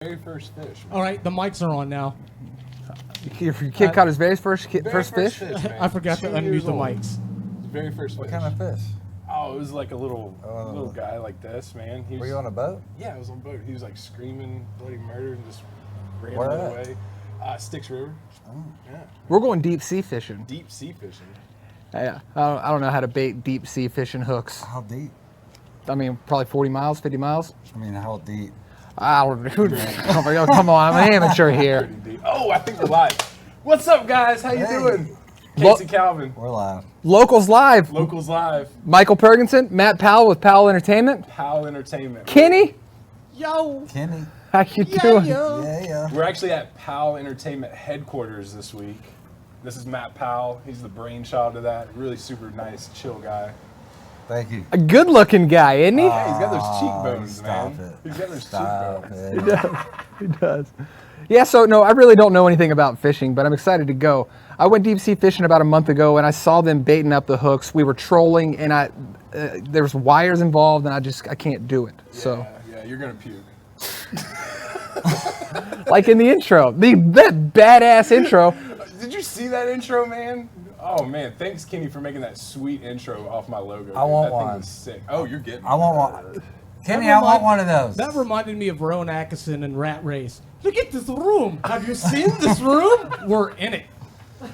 very first fish. Man. All right, the mics are on now. Your kid caught his very first fish? I forgot to unmute the mics. Very first What fish. kind of fish? Oh, it was like a little guy like this, man. Were you on a boat? Yeah, I was on a boat. He was like screaming bloody murder and just ran Where the other at? way. Styx River. Oh. Yeah. We're going deep sea fishing. Deep sea fishing. Yeah, I don't know how to bait deep sea fishing hooks. How deep? I mean, probably 40 miles, 50 miles. I mean, how deep? I don't know. Come on, I'm an amateur here. Pretty deep. Oh, I think we're live. What's up, guys? How you doing? Casey Calvin. We're live. Locals Live. Locals Live. Michael Perkspectives, Matt Powell with Powell Entertainment. Powell Entertainment. Kenny, Yo. Kenny. how you doing? Yeah. We're actually at Powell Entertainment headquarters this week. This is Matt Powell. He's the brainchild of that. Really super nice, chill guy. Thank you. A good-looking guy, isn't he? Yeah, he's got those cheekbones, stop man. it. He's got those Stop cheekbones. it. He does. Yeah, so no, I really don't know anything about fishing, but I'm excited to go. I went deep sea fishing about a month ago, and I saw them baiting up the hooks. We were trolling, and there's wires involved, and I can't do it. So, Yeah, you're gonna puke. like in the intro, that badass intro. Did you see that intro, man? Oh man, thanks Kenny for making that sweet intro off my logo. I want that one. Thing was sick. Oh, you're getting. I want one. Kenny, I want one of those. That reminded me of Rowan Atkinson in Rat Race. Look at this room. Have you seen this room? We're in it.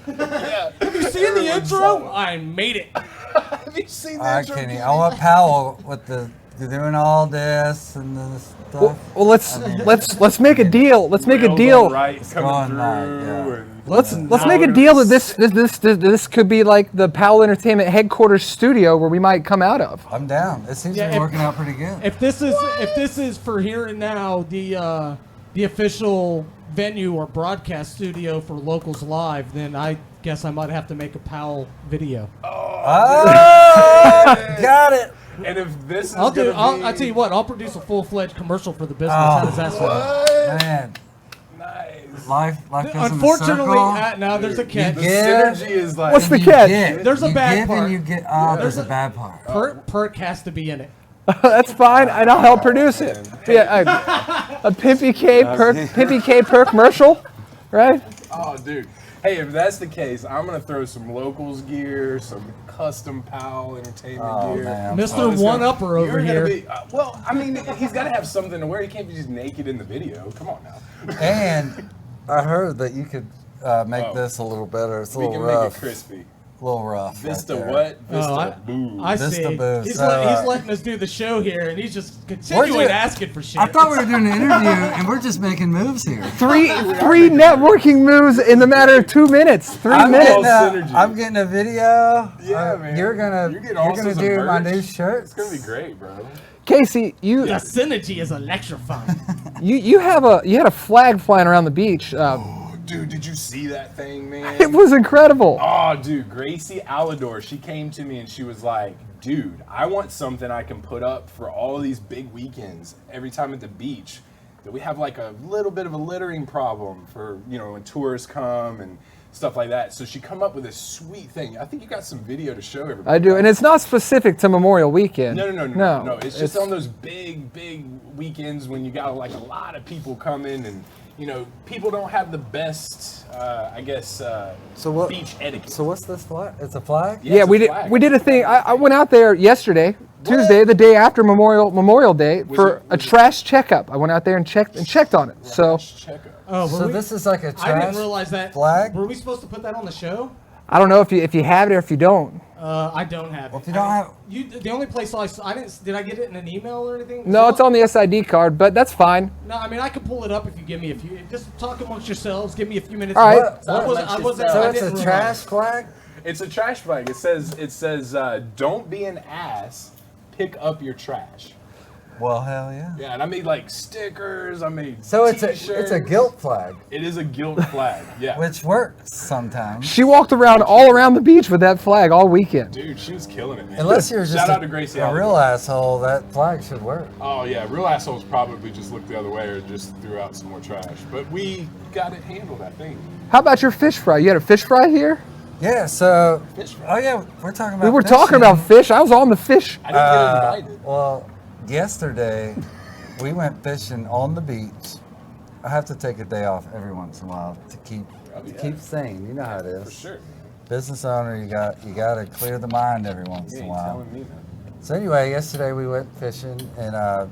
Yeah. Have you seen the intro? I made it. Have you seen All that right, intro? Kenny. I want Powell with the doing all this and this stuff. Well, let's make a deal. Let's make a Rails deal. on right coming going through. right, yeah. And Let's make a deal that this could be like the Powell Entertainment headquarters studio where we might come out of. I'm down. It seems Yeah, to be working out pretty good. If this is for here and now the official venue or broadcast studio for Locals Live, then I guess I might have to make a Powell video. Oh, got it. And if this is I'll gonna tell you what, I'll produce a full-fledged commercial for the business. How does that sound? What? Man, Nice. life goes in a Unfortunately, circle. now there's a catch. The Yeah. synergy is like. What's the You catch? get. There's a You bad give part. And you get. Oh, there's a bad part. Perk has to be in it. That's fine, and I'll help produce it. Yeah, a Pimpy K perk commercial, right? Oh, dude. Hey, if that's the case, I'm gonna throw some locals gear, some custom Powell Entertainment Oh, gear. man. Mr. One-Upper over You're gonna here. be, well, I mean, he's got to have something to wear. He can't be just naked in the video. Come on now. And I heard that you could make Oh. this a little better. It's a We little can rough. make it crispy. A little rough. Vista right there. what? Vista I boo. see. Vista booth. He's, So, he's letting us do the show here, and he's just Where's continuing it? asking for shit. I thought we were doing an interview, and we're just making moves here. Three networking moves in the matter of 2 minutes. 3 I'm minutes. all synergy. I'm getting a video. Yeah, man. You're gonna getting also some do my merch. new shirt. It's gonna be great, bro. Casey, the synergy is electrifying. you had a flag flying around the beach. Dude, did you see that thing, man? It was incredible. Oh, dude, Gracie Alador, she came to me and she was like, dude, I want something I can put up for all of these big weekends every time at the beach. That we have like a little bit of a littering problem for, when tourists come and stuff like that. So she come up with this sweet thing. I think you got some video to show everybody. I do, and it's not specific to Memorial Weekend. No. It's just on those big weekends when you got like a lot of people coming and, people don't have the best, beach etiquette. So what's this flag? It's a flag. Yeah, it's we a did. flag. We did a thing. I went out there yesterday, Tuesday, the day after Memorial Day, for a trash checkup. I went out there and checked on it. So Check out. Oh, So this is like a trash I didn't realize that. flag. Were we supposed to put that on the show? I don't know if you have it or if you don't. I don't have it. Well, if you don't have, The only place I didn't. Did I get it in an email or anything? No, it's on the SID card, but that's fine. No, I mean I can pull it up if you give me a few. Just talk amongst yourselves. Give me a few minutes. All right. I wasn't. so I it's didn't a realize. trash flag. It's a trash flag. It says, don't be an ass, pick up your trash. Well, hell yeah. Yeah, and I made like stickers, I made So it's t-shirts. a guilt flag, It is a guilt flag, yeah. which works sometimes. She walked around all around the beach with that flag all weekend. Dude, she was killing it, man. Unless you're just Shout out to Gracie a Allen. real asshole, that flag should work. Oh yeah, real assholes probably just looked the other way or just threw out some more trash. But we got it handled, I think. How about your fish fry? You had a fish fry here? Yeah. So. Fish fry. Oh yeah, we're talking about. We were fishing. talking about fish. I was on the fish. I didn't get invited. Well, yesterday we went fishing on the beach, I have to take a day off every once in a while to keep sane. You know how it is. For sure. Business owner, you got to clear the mind every once in a while. Telling me, man. So anyway, yesterday we went fishing, and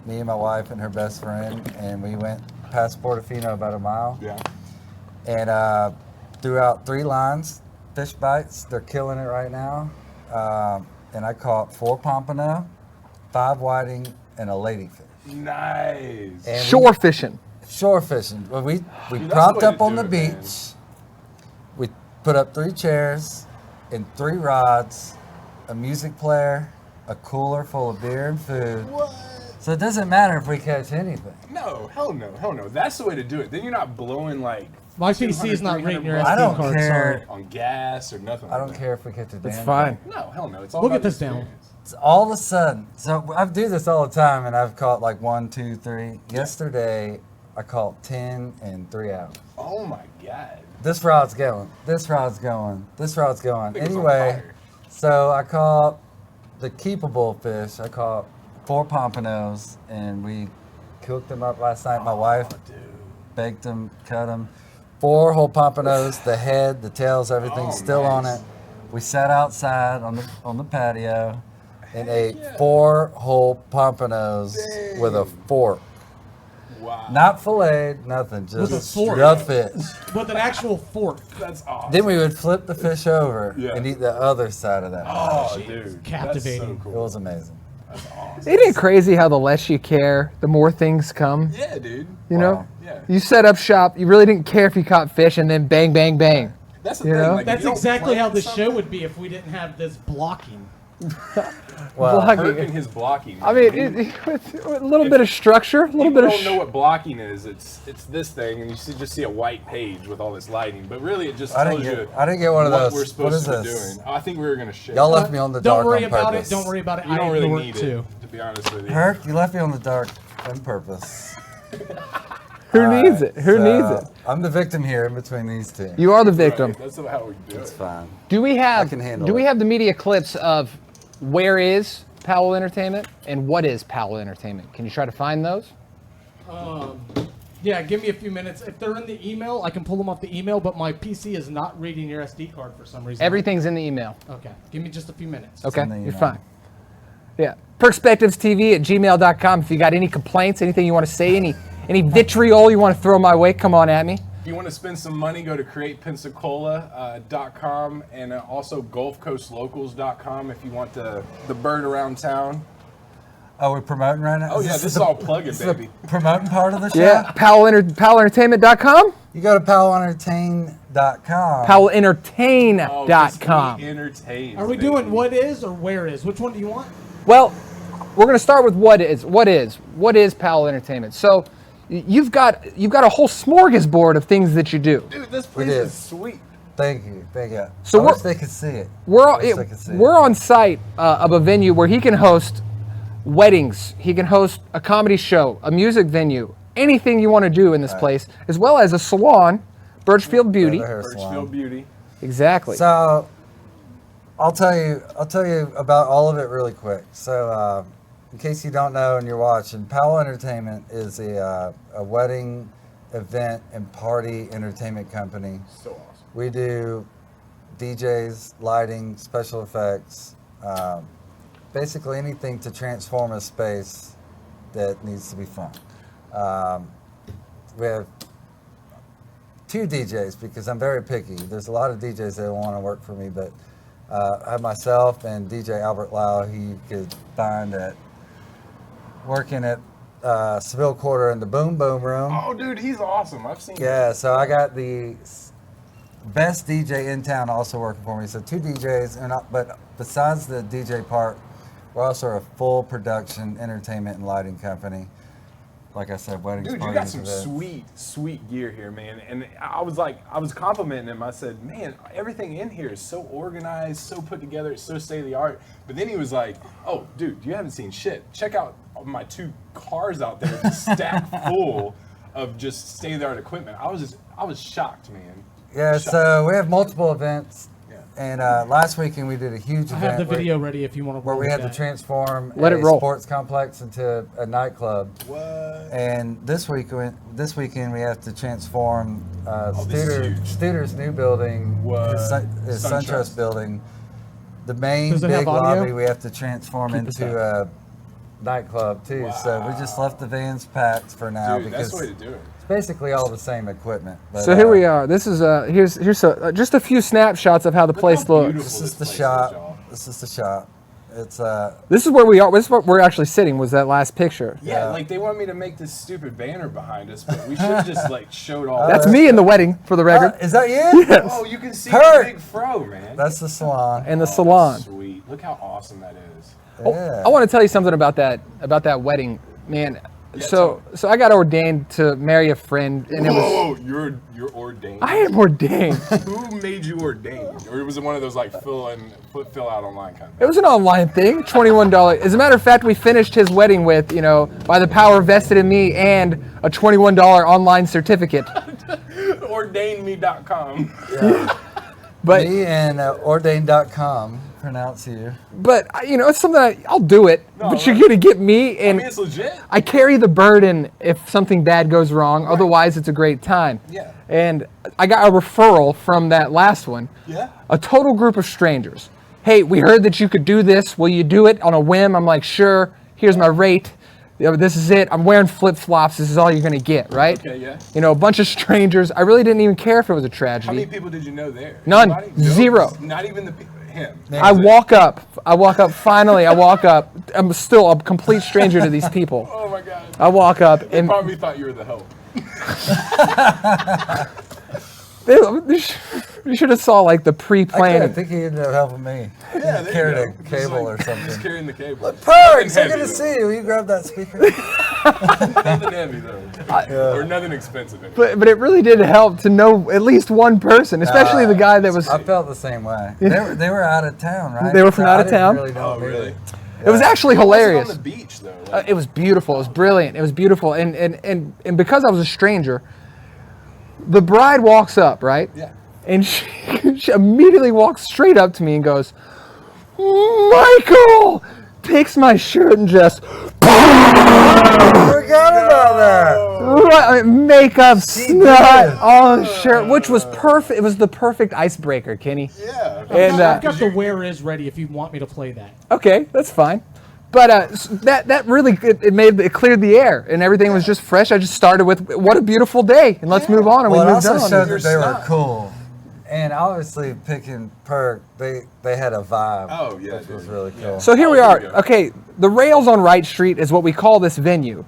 me and my wife and her best friend, and we went past Portofino about a mile. Yeah. And threw out 3 lines, fish bites. They're killing it right now. And I caught 4 pompano, 5 whiting, and a ladyfish. Nice. And Shore fishing. Shore fishing. Well, we Dude, propped that's the way up to on do the it, man. beach. We put up 3 chairs and 3 rods, a music player, a cooler full of beer and food. What? So it doesn't matter if we catch anything. No, hell no, hell no. That's the way to do it. Then you're not blowing like My 200, PC is not reading your 300 I SD don't card. care. Sorry. on gas or nothing. I like don't that. care if we catch a damn It's fine. thing. No, hell no. It's all We'll about get this the down. experience. It's all of a sudden. So I do this all the time, and I've caught like 1, 2, 3. Yesterday, I caught 10 in 3 hours. Oh my god. This rod's going. This rod's going. This rod's going. Think it's on Anyway, fire. so I caught the keepable fish. I caught 4 pompanos, and we cooked them up last night. My wife Dude. baked them, cut them. 4 whole pompanos, the head, the tails, everything's still on nice. it. We sat outside on the patio and ate 4 whole pompanos with a fork. Wow. Not filleted, nothing, With a just fork. the fish. With an actual fork. That's awesome. Then we would flip the fish over Yeah. and eat the other side of that. Oh, Jeez, dude. captivating. That's so It cool. was amazing. That's awesome. Isn't it crazy how the less you care, the more things come? Yeah, dude. You know? Wow. Yeah. You set up shop, you really didn't care if you caught fish, and then bang, bang, bang. That's the You thing. know? Like, if That's you don't exactly how plan the show something- would be if we didn't have this blocking. Well, Blocking. Perk and his blocking. I man. mean, with a little bit of structure, a little People bit of. don't know what blocking is. It's this thing, and you just see a white page with all this lighting. But really, it just I tells didn't you get one of what those. we're What supposed is to be this? doing. Oh, I think we were gonna share. Y'all left me on the Don't dark worry on about purpose. it. Don't worry about it. You I don't really ignore need it too. it, to be honest with you. Herc, you left me on the dark on purpose. Who needs it? Who needs it? I'm the victim here in between these two. You are the Right, victim. that's how we do It's it. fine. Do we have? I can handle Do we it. have the media clips of where is Powell Entertainment and what is Powell Entertainment? Can you try to find those? Yeah, give me a few minutes. If they're in the email, I can pull them off the email, but my PC is not reading your SD card for some reason. Everything's in the email. Okay, give me just a few minutes. Okay, in the you're email. fine. Yeah. Perkspectives TV at gmail.com. If you got any complaints, anything you want to say, any vitriol you want to throw my way, come on at me. If you want to spend some money, go to createpensacola.com and also GulfCoastLocals.com if you want the bird around town. Oh, we're promoting right now? Oh yeah, this is the- all plugging, the baby. promoting part of the show? Yeah. PowellEntertainment.com. You go to PowellEntertain.com. PowellEntertain.com. Oh, just be entertained, Are we baby. doing what is or where is? Which one do you want? Well, we're going to start with what is Powell Entertainment. So you've got a whole smorgasbord of things that you do. Dude, this place did. is sweet. Thank you. Thank you. So I we're- wish they could see it. We're I wish they could see it. we're on site of a venue where he can host weddings. He can host a comedy show, a music venue, anything you want to do in this place, as well as a salon, Birchfield Beauty. The hair salon. Birchfield Beauty. Exactly. So I'll tell you about all of it really quick. So in case you don't know and you're watching, Powell Entertainment is a wedding event and party entertainment company. So awesome. We do DJs, lighting, special effects, basically anything to transform a space that needs to be fun. We have 2 DJs because I'm very picky. There's a lot of DJs that want to work for me, but I have myself and DJ Albert Lau, who you could find at working at Seville Quarter in the Boom Boom Room. Oh, dude, he's awesome. I've seen. Yeah, so I got the best DJ in town also working for me. So 2 DJs, but besides the DJ part, we're also a full production entertainment and lighting company. Like I said, weddings, Dude, you parties, got some events. sweet gear here, man. And I was complimenting him. I said, man, everything in here is so organized, so put together, it's so state of the art. But then he was like, oh, dude, you haven't seen shit. Check out my 2 cars out there just stacked full of just state of the art equipment. I was shocked, man. Yeah, Shocked. so we have multiple events. Yeah. And last weekend we did a huge I event have the video ready if you want to. where we had to transform Let a it roll. sports complex into a nightclub. What? And this weekend we have to transform this is huge. Studer's new building, What? his SunTrust SunTrust. building. The main Does it have big audio? lobby we have to transform Keep us into a nightclub too. So we just left the vans packed for now Dude, that's because the way to do it. it's basically all the same equipment. But, So here we are. This is here's just a few snapshots of how the place how looks. beautiful This is the place is, shop. y'all. This is the shop. It's This is where we are. This is where we're actually sitting. Was that last picture? Yeah, like they want me to make this stupid banner behind us, but we should have just like showed all. That's that. me in the wedding, for the record. is that you? Yes. Oh, you can see Perk. the big fro, man. That's the salon. And the Oh, salon. Sweet. Look how awesome that is. Yeah. I want to tell you something about that wedding, man. Yeah, So I got ordained to marry a friend, and it was Whoa, you're ordained. I am ordained. Who made you ordained? Or was it one of those like fill out online kind of It was an online thing, $21. As a matter of fact, we finished his wedding with, by the power vested in me and a $21 online certificate. Ordainme.com. But Me and ordained.com pronounce you. but it's something I'll do it. No, but you're right. gonna get me, I and mean, it's legit. I carry the burden if something bad goes wrong. Otherwise, it's a great time. Yeah. And I got a referral from that last one. Yeah. A total group of strangers. Hey, we heard that you could do this. Will you do it on a whim? I'm like, sure. Here's my rate. This is it. I'm wearing flip-flops. This is all you're going to get, right? Okay, yeah. A bunch of strangers. I really didn't even care if it was a How tragedy. many people did you know there? None. Anybody? Zero. Not even him. I walk up. Finally, I walk up. I'm still a complete stranger to these people. Oh my God. I walk up They and probably thought you were the help. you should have saw like the I pre-planned. think he ended up helping me. Yeah, He there carried you a go. Just cable like- or something. Just carrying the cable. Perk, so Nothing good to heavy, see you. Will you grab that speaker? Nothing heavy though. Or nothing expensive. Anyway. But it really did help to know at least one person, especially the guy that was. I felt the same way. They were out of town, right? They were from So out I of didn't town? Really know Oh, them either. really? It was actually Was it hilarious. on the beach though. Like, It was beautiful. It was brilliant. It was beautiful. And because I was a stranger, the bride walks up, right? yeah. And she immediately walks straight up to me and goes, Michael! Takes my shirt and just I forgot about that. makeup, She snot, did. all the shirt, which was perfect. It was the perfect icebreaker, Kenny. Yeah. And I've got the where is ready if you want me to play that. okay, that's fine. But that really it cleared the air and everything was just fresh. I just started with what a beautiful day and let's move on, and Well, it we moved also on. showed Your that they were snot. cool. And obviously, picking Perk, they had a vibe. Oh, yeah, which was dude. really cool. Yeah. So here Oh, we here are. we go. Okay, the rails on Wright Street is what we call this venue.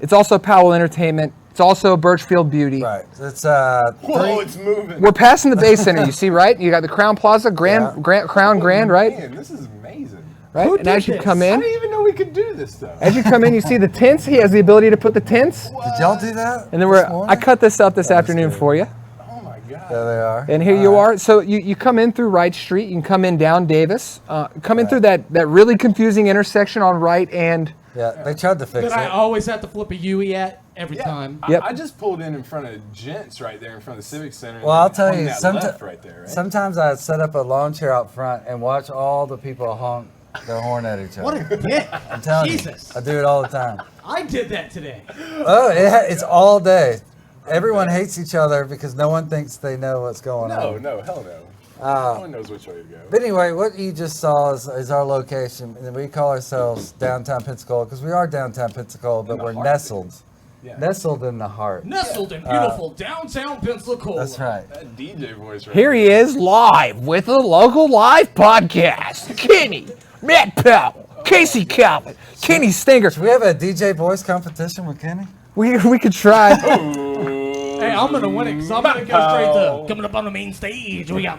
It's also Powell Entertainment. It's also Birchfield Beauty. Right. It's Whoa, it's moving. We're passing the Bay Center. You see, right? You got the Crown Plaza, Crown Grand, right? Man, this is amazing. Right. Who And as did you this? come I in, didn't even know we could do this though. as you come in, you see the tents. He has the ability to put the tents. Did y'all do that? And then this I morning? cut this up this afternoon good. for you. Oh my God. There they are. And here you are. So you come in through Wright Street. You can come in down Davis. Come in through that really confusing intersection on Wright and. Yeah, they tried to fix That I it. always have to flip a Yui at every time. I, Yep. I just pulled in front of Gents right there in front of the Civic Center. and Well, I'll then tell hung you, that left right there, right? sometimes I set up a lawn chair out front and watch all the people honk their horn at each other. What a dick. I'm telling Jesus. you, I do it all the time. I did that today. Oh, it's all day. Everyone hates each other because no one thinks they know what's going on. No, hell no. No one knows which way to go. But anyway, what you just saw is our location, and we call ourselves Downtown Pensacola because we are Downtown Pensacola, but the we're heart. nestled, Yeah. nestled in the heart. Nestled in beautiful downtown Pensacola. That's right. That DJ voice right Here he is live with a local live podcast. Kenny, Matt Powell, Casey Calvin, Kenny Stinger. Should we have a DJ voice competition with Kenny? We could try. Hey, I'm going to win it because I'm going to go straight to coming up on the main stage. We got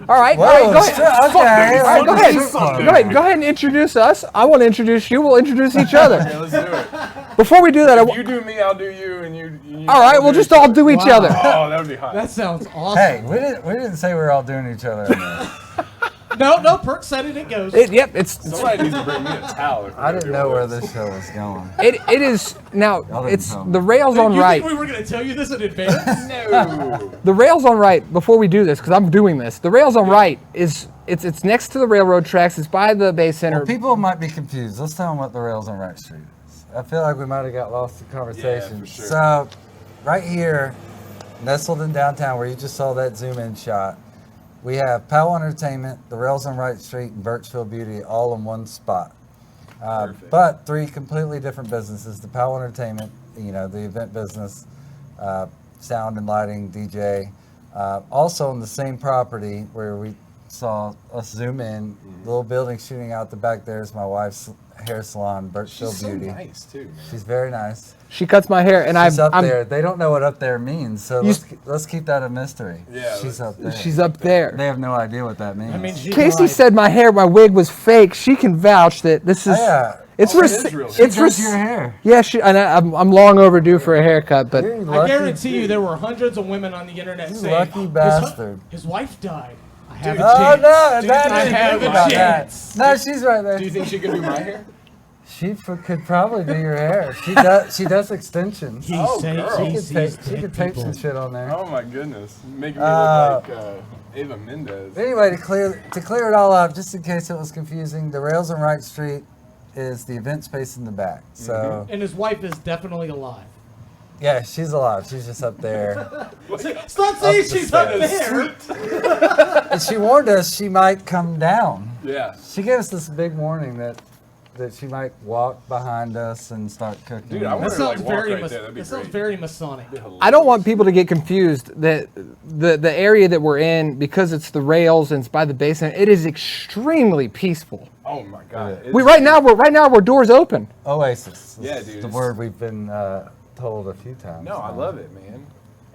All right, Whoa, go ahead. okay. All right, go ahead. Fuck. Go ahead and introduce us. I want to introduce you. We'll introduce each other. Okay, let's do it. Before we do that, If you do me, I'll do you, and you all right, we'll just all do each Wow. other. Oh, that would be hot. That sounds awesome. Hey, we didn't say we were all doing each other. No, Perk said it goes. Yep, it's Somebody needs to bring me a towel. I didn't know where this show was going. it is now. Y'all didn't It's tell me. the rails on you right. think we were going to tell you this in advance? No. The rails on right. Before we do this, because I'm doing this, the rails on right is it's next to the railroad tracks. It's by the Bay Center. Well, people might be confused. Let's tell them what the rails on Right Street is. I feel like we might have got lost in conversation. Yeah, for sure. So, right here, nestled in downtown, where you just saw that zoom-in shot, we have Powell Entertainment, the rails on Right Street, and Birchville Beauty all in one spot. Perfect. But three completely different businesses. The Powell Entertainment, the event business, sound and lighting, DJ. Also on the same property where we saw us zoom in, little building shooting out the back there is my wife's hair salon, Birchville She's so Beauty. nice too, man. She's very nice. She cuts my hair, and She's up I'm there. They don't know what up there means, so You let's keep that a mystery. Yeah, she's up there. she's up there. They have no idea what that means. I mean, she's Casey like- said my wig was fake. She can vouch that this is. yeah. It's Oh, it rec- is real. She it's does rec- your hair. Yeah, I'm long overdue for a haircut, but You're I lucky. guarantee you there were hundreds of women on the internet You saying, lucky "His hu- bastard." His wife died. I have Dude, a Oh chance. no, Dude, that I didn't have think a about that. chance. No, she's right there. Do you think she can do my hair? She could probably do your hair. She does. She does extensions. He Oh, say- girl. he She could sees tape. She dead could tape people. some shit on there. Oh my goodness, making me Uh, look like Ava Mendez. Anyway, to clear it all up, just in case it was confusing, the rails on Right Street is the event space in the back. So And his wife is definitely alive. yeah, she's alive. She's just up there. Stop saying the she's up stairs. there. And she warned us she might come down. Yeah, She gave us this big warning that she might walk behind us and start cooking. dude, I That want to sounds like walk very right there. That'd be that sounds great. very Masonic. I don't want people to get confused that the area that we're in, because it's the rails and it's by the basin, it is extremely peaceful. Oh my god. We right now we're doors open. Oasis. Yeah, It's dude, the it's- word we've been told a few times. No, I now. love it, man.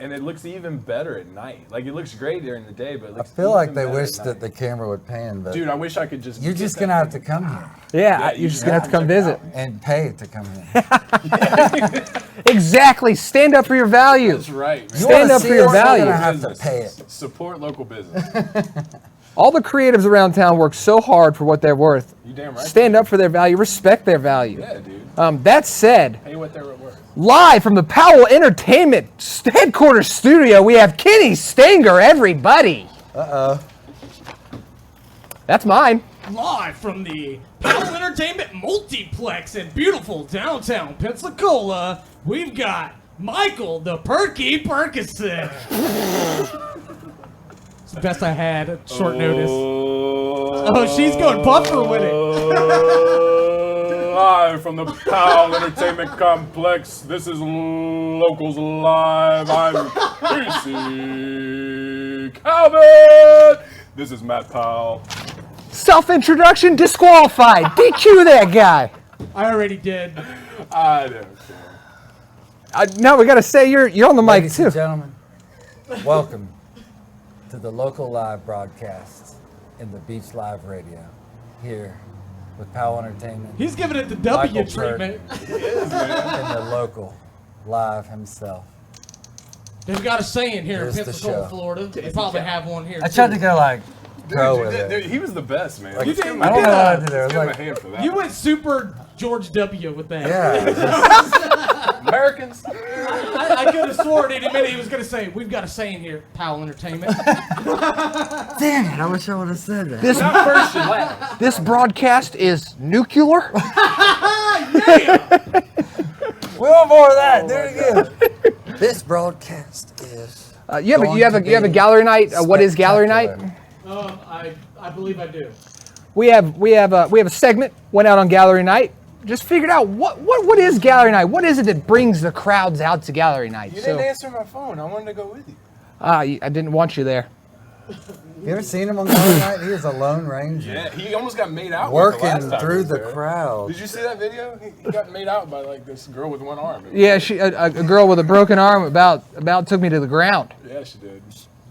And it looks even better at night. Like it looks great during the day, but it I looks feel like even they better wish at that night. the camera would pan, but Dude, I wish I could just. you're get just that gonna have to thing. come here Yeah, you you're just just gonna have have to come to check it visit. out. and pay to come here. Exactly. Stand up for your value. That's right, man. You Stand wanna up see for your us, you're value. gonna have to Business. pay it. Support local business. All the creatives around town work so hard for what they're worth. You damn right. Stand up for their value. Respect their value. Yeah, dude. That said, Pay what they're worth. live from the Powell Entertainment headquarters studio, we have Kenny Stanger, everybody. Uh-oh. That's mine. Live from the Powell Entertainment Multiplex in beautiful downtown Pensacola, we've got Michael the Perky Perkison. It's the best I had at short notice. Oh, she's going buffer with it. Live from the Powell Entertainment Complex. This is Locals Live. I'm Casey Calvin. This is Matt Powell. Self-introduction disqualified. DQ that guy. I already did. I don't care. No, we gotta say you're on the mic Ladies too. and gentlemen, welcome to the local live broadcast in the Beach Live Radio here with Powell Entertainment He's giving it the W Michael treatment. and the local live himself. They've got a saying here Here's in the Pensacola, show. Florida. They probably have one here. I tried too. to go like pro with Dude, it. he was the best, man. Like, Let's give him a I don't know hand. what I did there. Let's I was give him a like, hand for that. You went super George W. with that. yeah, Americans. I could have sworn any minute he was going to say, we've got a saying here, Powell Entertainment. damn it! I wish I would have said that. This Not first and last. this broadcast is nuclear. We want more of that. Do it again. This broadcast is. You have Going to a be gallery night. What is gallery night? spectacular. I believe I do. We have a segment went out on gallery night. Just figured out what is gallery night. What is it that brings the crowds out to gallery night? You didn't answer my phone. I wanted to go with you. I didn't want you there. You ever seen him on gallery night? He is a lone ranger. Yeah, he almost got made out. Working with the last time he through was the there. crowd. Did you see that video? He got made out by like this girl with one arm. Yeah, a girl with a broken arm about took me to the ground. Yeah, she did.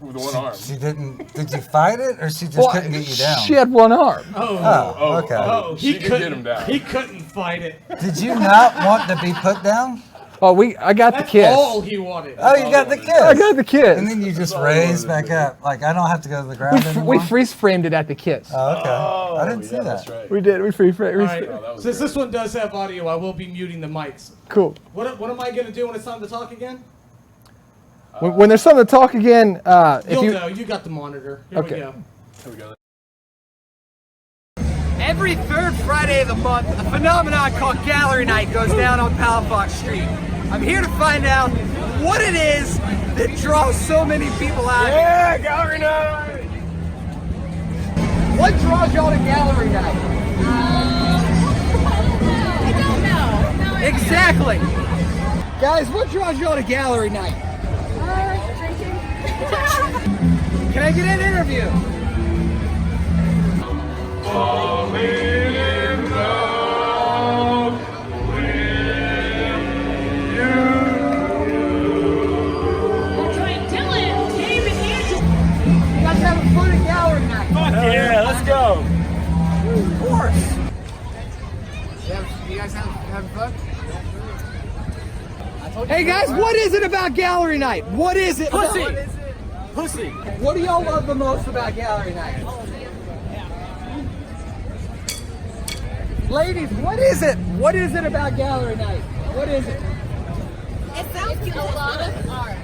With one arm. She didn't. Did you fight it, or she just couldn't get you down? She had one arm. Oh, okay. Oh, She he could get him down. He couldn't fight it. Did you not want to be put down? Oh, I got the That's kiss. all he wanted. Oh, you got the kiss. I got the kiss. And then you just all I wanted raise to back do. up. Like, I don't have to go to the ground anymore. We freeze framed it at the kiss. Oh, okay. Oh, I didn't see yeah, that. That's right. We did. We freeze framed. All right. that was Since great. this one does have audio, I will be muting the mics. Cool. What am I gonna do when it's time to talk again? When there's something to talk again, if You'll you know. You got the monitor. Here Okay. we go. Here we go. Every third Friday of the month, a phenomenon called Gallery Night goes down on Palafox Street. I'm here to find out what it is that draws so many people out. Yeah, gallery night. What draws y'all to Gallery Night? I don't know. No, Exactly. Guys, what draws y'all to Gallery Night? drinking. Can I get an interview? Dylan, Dave, and Angel. You guys having fun at Gallery Night? Yeah, let's go. Of course. You guys having fun? Hey guys, what is it about Gallery Night? What is it? Pussy. What is it? Pussy. What do y'all love the most about Gallery Night? Ladies, what is it? What is it about Gallery Night? What is it? It sounds like a lot of art.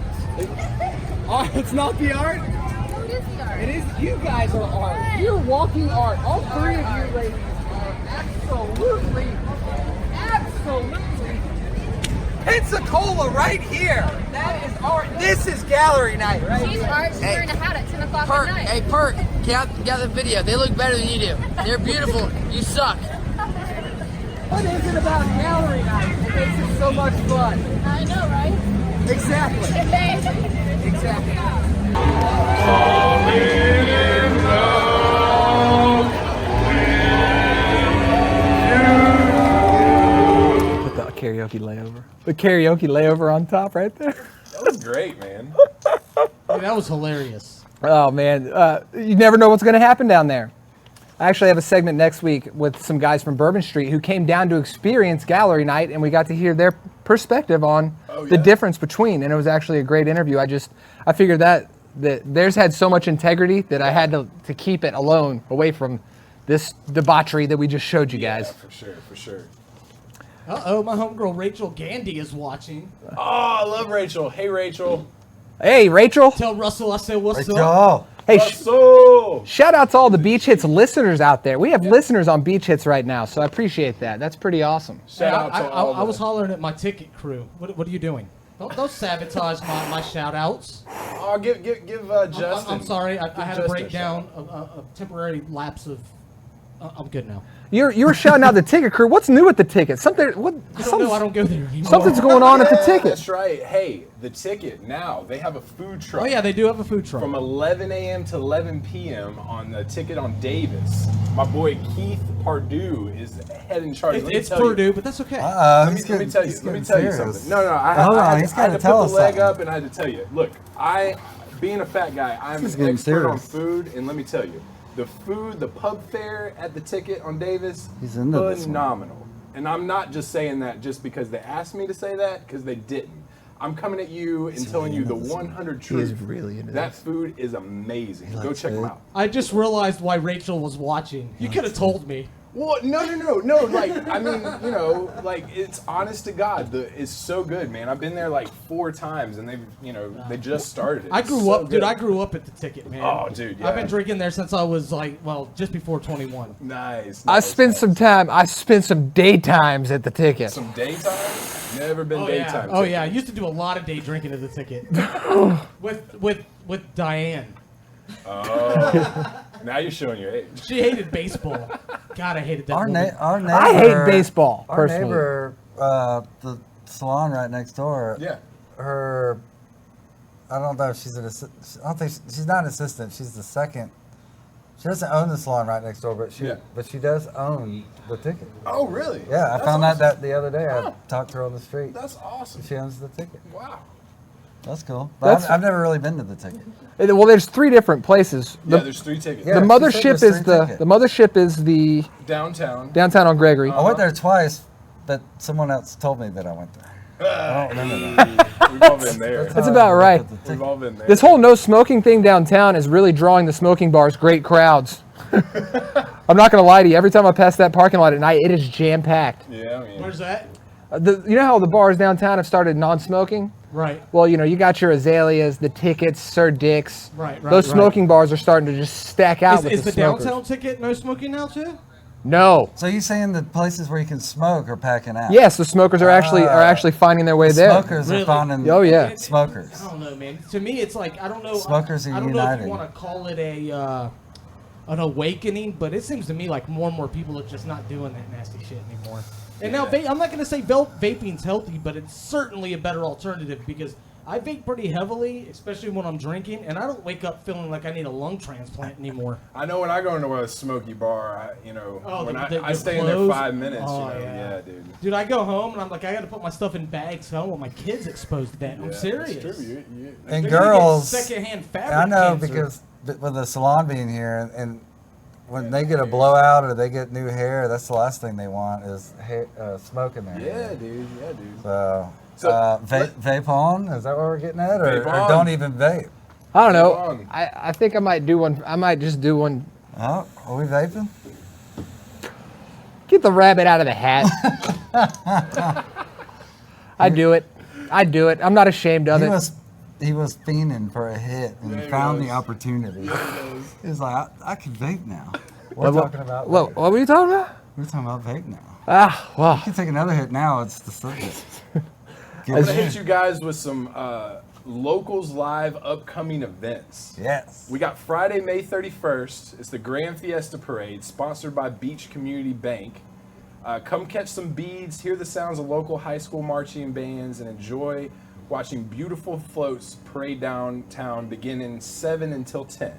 Oh, it's not the art? What is the art? It is, you guys are art. You're walking art. All three of you ladies are absolutely Pensacola right here. That is art. This is Gallery Night right She's here. art. She's wearing a hat at 10 o'clock Perk, at night. hey Perk, get the video. They look better than you do. They're beautiful. You suck. What is it about Gallery Night that makes it so much fun? I know, right? Exactly. Amazing. Exactly. put the karaoke layover. The karaoke layover on top right there. That was great, man. Dude, that was hilarious. Oh man, you never know what's going to happen down there. I actually have a segment next week with some guys from Bourbon Street who came down to experience Gallery Night, and we got to hear their perspective on the difference between. And it was actually a great interview. I figured that theirs had so much integrity that I had to keep it alone, away from this debauchery that we just showed you guys. Yeah, for sure. Uh-oh, my homegirl Rachel Gandy is watching. Oh, I love Rachel. Hey, Rachel. Hey, Rachel. Tell Russell I said what's up. Rachel. Hey, So, shout out to all the Beach Hits listeners out there. We have listeners on Beach Hits right now, so I appreciate that. That's pretty awesome. shout out to all I was the- hollering at my ticket crew. What are you doing? Don't sabotage my shout outs. Oh, give Justin. I'm sorry. I had a Justin a breakdown, a temporary lapse of. I'm good now. You were shouting out the ticket crew. What's new with the ticket? I don't know. I don't go there anymore. Something's going on at the Yeah, ticket. That's right. Hey, the ticket now. They have a food truck. Oh yeah, they do have a food truck. From 11 a.m. to 11 p.m. on the ticket on Davis. My boy Keith Pardue is head in charge. Let me It's tell you. Purdue, but that's okay. Let me tell you something. No, I Hold on, had he's to, I had gotta to tell put us the leg something. up and I had to tell you. Look, being a fat guy, I'm This is an getting expert on serious. food, and let me tell you, the food, the pub fare at the ticket on Davis, He's into this one. phenomenal. And I'm not just saying that just because they asked me to say that, because they didn't. I'm coming at you and telling you the 100 truth. is really into that this. food is amazing. Go likes check them food. out. I just realized why Rachel was watching. You could have told me. Well, no. Like, I mean, like it's honest to God. It's so good, man. I've been there like 4 times, and they just started it. I It's grew so up, dude. good. I grew up at the ticket, man. Oh, dude, yeah. I've been drinking there since I was just before 21. Nice. I spent some time. I spent some daytimes at the ticket. Some daytime. Never been Oh daytime. yeah. Oh yeah. I used to do a lot of day drinking at the ticket. with Diane. Oh. Now you're showing your age. She hated baseball. God, I hated that Our woman. neighbor. I hate baseball, Our personally. neighbor, the salon right next door. Yeah. Her, I don't know if she's an assistant. I don't think she's not an assistant. She's the second. She doesn't own the salon right next door, but she does own the ticket. Oh, really? Yeah, I That's found awesome. that the other day. I talked to her on the street. That's awesome. She owns the ticket. Wow. That's cool. But That's- I've never really been to the ticket. Well, there's 3 different places. Yeah, there's 3 tickets. Yeah. The she mothership said is there's 3 the tickets. mothership is the Downtown. downtown on Gregory. I went there twice, but someone else told me that I went there. I don't remember that. We've all been there. That's about right. We've all been there. This whole no smoking thing downtown is really drawing the smoking bars great crowds. I'm not going to lie to you. Every time I pass that parking lot at night, it is jam-packed. Yeah, I mean, Where's that? You know how the bars downtown have started non-smoking? Right. Well, you know, you got your Azaleas, the Tickets, Sir Dick's. Right. Those smoking bars are starting to just stack out with Is the the smokers. downtown ticket no smoking now too? No. So you saying the places where you can smoke are packing out? Yes, the smokers are actually finding their way there. Smokers Really? are finding. Oh, yeah. Smokers. I don't know, man. To me, it's like I don't know. Smokers are I don't know if uniting. you want to call it an awakening, but it seems to me like more and more people are just not doing that nasty shit anymore. And now, I'm not going to say vaping's healthy, but it's certainly a better alternative because I vape pretty heavily, especially when I'm drinking, and I don't wake up feeling like I need a lung transplant anymore. I know when I go into a smoky bar, when I the stay in there clothes? 5 minutes, Oh, yeah, dude. Dude, I go home and I'm like, I got to put my stuff in bags, so I don't want my kids exposed to that. I'm Yeah, serious. It's true. And They're gonna get girls, secondhand fabric I know cancer. because with the salon being here, and when they get a blowout or they get new hair, that's the last thing they want is hair, smoke in their hair. Yeah, dude. So, vape on? Is that what we're getting at? Or Vape on. don't even vape? I don't know. on. I think I might do one. I might just do one. Oh, are we vaping? Get the rabbit out of the hat. I do it. I'm not ashamed of it. He was fiending for a hit and Yeah, he he found was. the opportunity. He was like, I can vape now. We're What- talking about What vape. were you talking about? We're talking about vape now. Ah, well. You can take another hit now. It's the subject. I'm gonna hit you guys with some Locals Live upcoming events. Yes. We got Friday, May 31st. It's the Grand Fiesta Parade, sponsored by Beach Community Bank. Come catch some beads, hear the sounds of local high school marching bands, and enjoy watching beautiful floats parade downtown beginning 7 until 10.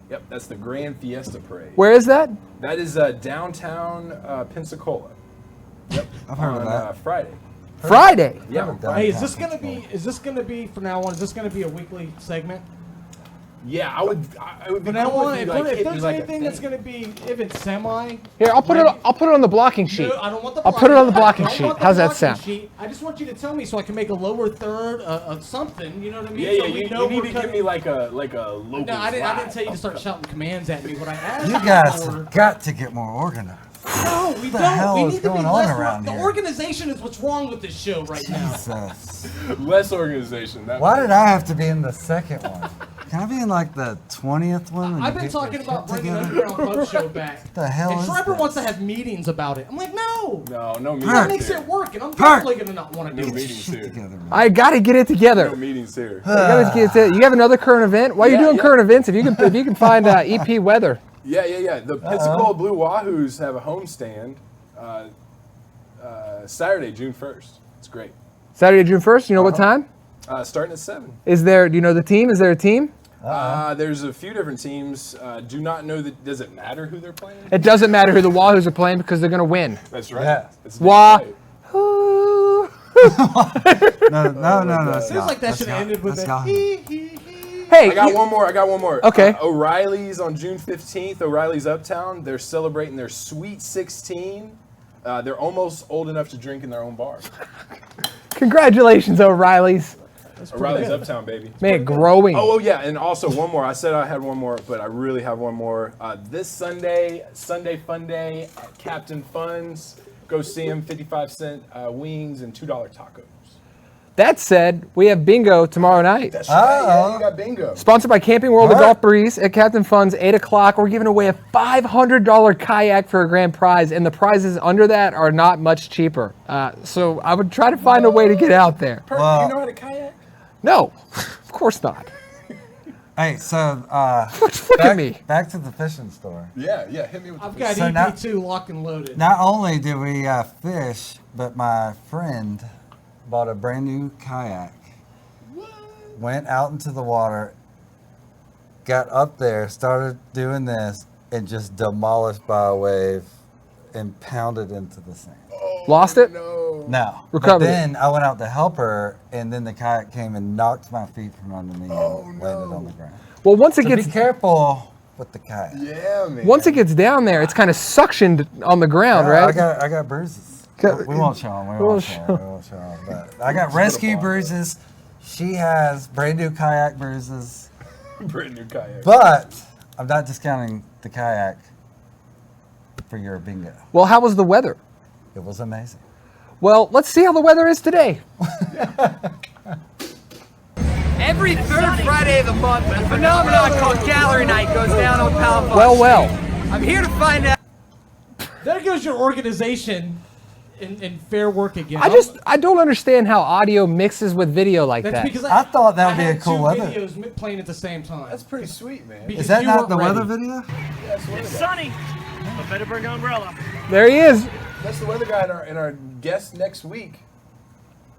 Yep, that's the Grand Fiesta Parade. Where is that? That is downtown Pensacola. Yep, I've heard of on that. Friday. Friday. Yeah, Heard of Hey, is Downtown this gonna be from now on? Is this gonna be a weekly segment? yeah. I would be From now cool on, if if, you, like, if hit me there's like a anything that's thing. gonna be, if it's semi. Here, I'll put it on the blocking sheet. No, I don't want the. I'll put it on the blocking I don't sheet. want the How's that blocking sound? sheet. I just want you to tell me so I can make a lower third of something. You know what I mean? Yeah, so yeah. we You know need we're to give cutting- me like a local. No, I didn't tell you to start shouting commands at me. What I asked You guys for. have got to get more organized. No, we the don't. hell We is need to be going on less. around The here? organization is what's wrong with this show right now. Jesus. Less organization. Why did I have to be in the second one? Can I be in like the 20th one? when I've you been get your talking shit about bringing together? Underground Boat Show back. What the hell And is Schreiber this? wants to have meetings about it. I'm like, no. No meetings. That Perk. makes here. it work, and I'm Perk. definitely gonna not want to No do it. meetings Shit here. together, man. I gotta get it together. No meetings here. I gotta get it. You have another current event? While you're Yeah, doing yeah. current events, if you can find EP weather. Yeah. The Pensacola Blue Wahoos have a homestand Saturday, June 1st. It's great. Saturday, June 1st. You know what time? Starting at 7. Is there? Do you know the team? Is there a team? There's a few different teams. Do not know that. Does it matter who they're playing? It doesn't matter who the Wahoos are playing because they're gonna win. That's right. Yeah. It's Wah. right. No. That's Seems like that should have ended with a hee hee hee. Hey, I got one more. Okay. O'Reilly's on June 15th. O'Reilly's Uptown. They're celebrating their Sweet 16. They're almost old enough to drink in their own bar. Congratulations, O'Reilly's. O'Reilly's Uptown, baby. Man, growing. Oh, yeah, and also one more. I said I had one more, but I really have one more. This Sunday Fun Day at Captain Fun's. Go see him. 55-cent wings and $2 tacos. That said, we have bingo tomorrow night. That's right. Yeah, you got bingo. Sponsored by Camping World of All right. Golf Breeze at Captain Fun's, 8 o'clock. We're giving away a $500 kayak for a grand prize, and the prizes under that are not much cheaper. So I would try to find a way to get out there. Perk, Well- you know how to kayak? No, of course not. Hey, so Look at me. back to the fishing store. Yeah, hit me with I've the got So now- EP2 locked and loaded. Not only did we fish, but my friend bought a brand new kayak. Went out into the water, got up there, started doing this, and just demolished by a wave and pounded into the sand. Lost it? No. No. Recovered But it. then I went out to help her, and then the kayak came and knocked my feet from under me and landed on the ground. Well, once it So gets be careful with the kayak. Yeah, man. down there, it's kind of suctioned on the ground, Yeah, right? I got bruises. We won't show them. We won't show them. But I got rescue bruises. She has brand new kayak bruises. Brand new kayak. But I'm not discounting the kayak for your bingo. Well, how was the weather? It was amazing. Well, let's see how the weather is today. Every third Friday of the month, a phenomenon called Gallery Night goes down on Powell Street. Well. I'm here to find out. There goes your organization in fair work again. I don't understand how audio mixes with video like That's that. because I thought that would be had a cool two weather. videos playing at the same time. That's pretty sweet, man. Because Is that you not weren't the weather ready. video? It's sunny. But better bring an umbrella. There he is. That's the weather guy and our guest next week.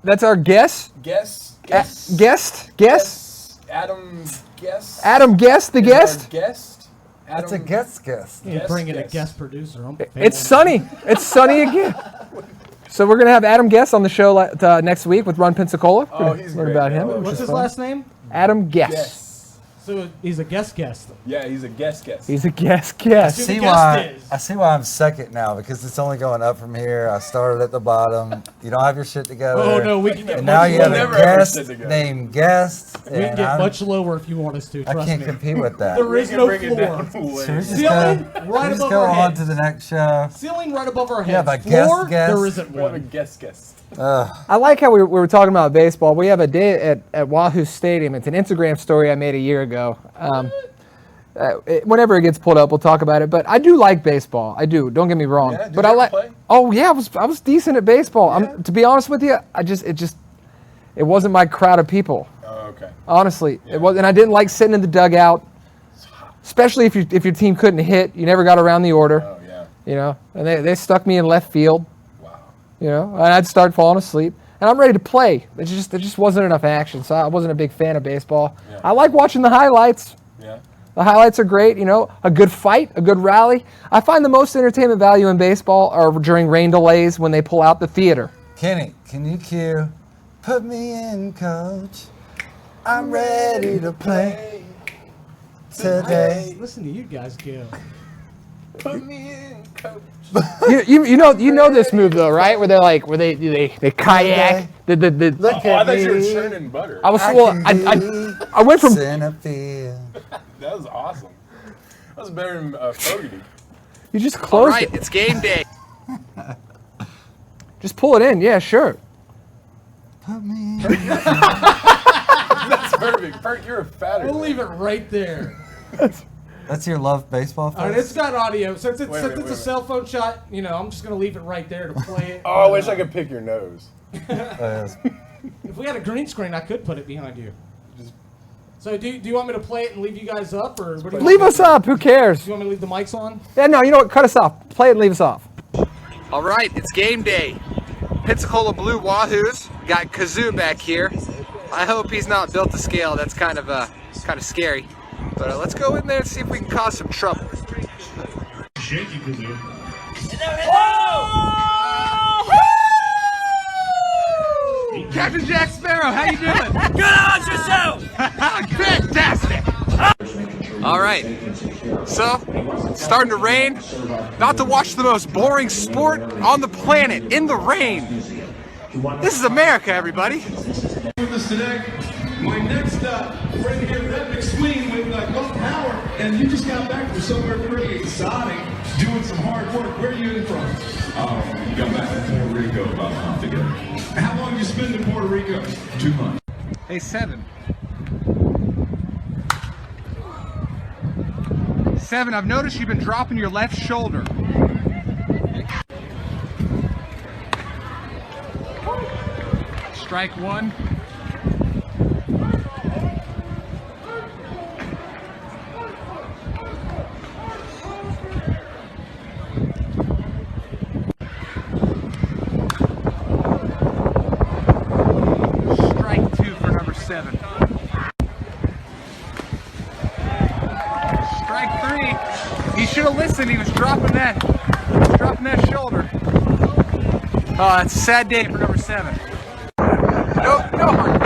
That's our guest. Guest. Adam Guest. Adam Guest, the Is guest. our guest. That's a guest. You bring in a guest producer. It's sunny. It's sunny again. So we're gonna have Adam Guest on the show next week with Run Pensacola. We're Oh, gonna he's learn great. about him. Oh, which What's is his fun. last name? Adam Guest. Yes. So he's a guest. Yeah, he's a guest. He's a guest. Who the See guest why? is. I see why I'm second now because it's only going up from here. I started at the bottom. You don't have your shit together. Oh no, we can get And much now you lower. have a Never ever guest sit together. named Guest. We can and get I'm- much lower if you want us to. I Trust can't me. compete with that. There is We can no bring it down floor. way. Should we just Ceiling go, right just above go our on heads. to the next show? Ceiling right above our Yeah, heads. but guest, Floor, guest. there isn't We have a one. guest. I like how we were talking about baseball. We have a day at Wahoo Stadium. It's an Instagram story I made a year ago. Whenever it gets pulled up, we'll talk about it. But I do like baseball. I do. Don't get me wrong. Yeah, did but you I ever like. play? Oh yeah, I was decent at baseball. To be honest with you, it wasn't my crowd of people. Oh, okay. Honestly, it was, and I didn't like sitting in the dugout, especially if your team couldn't hit. You never got around the order. Oh, yeah. You know, and they stuck me in left field. Wow. You know, and I'd start falling asleep. And I'm ready to play. There just wasn't enough action, so I wasn't a big fan of baseball. Yeah. I like watching the highlights. Yeah. The highlights are great, you know, a good fight, a good rally. I find the most entertainment value in baseball are during rain delays when they pull out the theater. Kenny, can you cue? Put me in, coach. I'm ready to play today. Listen to you guys go. Put me in, coach. You know this move though, right? Where they kayak. The Look Oh, I at thought you were me. churning butter. I went from Centerfield. That was awesome. That was better than Fogarty. you just closed it. it's game day. Just pull it in, yeah, sure. Put me in. That's perfect. Perk, you're a fatter. We'll leave it right there. That's your love baseball face? All right, it's got audio. Since it's Wait, a cell phone shot, you know, I'm just gonna leave it right there to play it. Oh, I wish I could pick your nose. Yes. If we had a green screen, I could put it behind you. So do you want me to play it and leave you guys up, or what do you Leave want us up. Who cares? Do you want me to leave the mics on? Yeah, no, you know what? Cut us off. Play it and leave us off. All right, it's game day. Pensacola Blue Wahoos got Kazoo back here. I hope he's not built to scale. That's kind of scary. But let's go in there and see if we can cause some trouble. Shaky Kazoo. Captain Jack Sparrow, how you doing? Good on yourself. Fantastic. All right. So, it's starting to rain. About to watch the most boring sport on the planet in the rain. This is America, everybody. With us today, my next ready to get that McSween with low power, and you just got back from somewhere pretty exotic, doing some hard work. Where are you in from? Got back from Puerto Rico about a month ago. How long you spend in Puerto Rico? 2 months. Hey, Seven. Seven, I've noticed you've been dropping your left shoulder. Strike one. Strike two for number 7. Strike 3. He should have listened. He was dropping that shoulder. Oh, it's a sad day for number 7. No hard.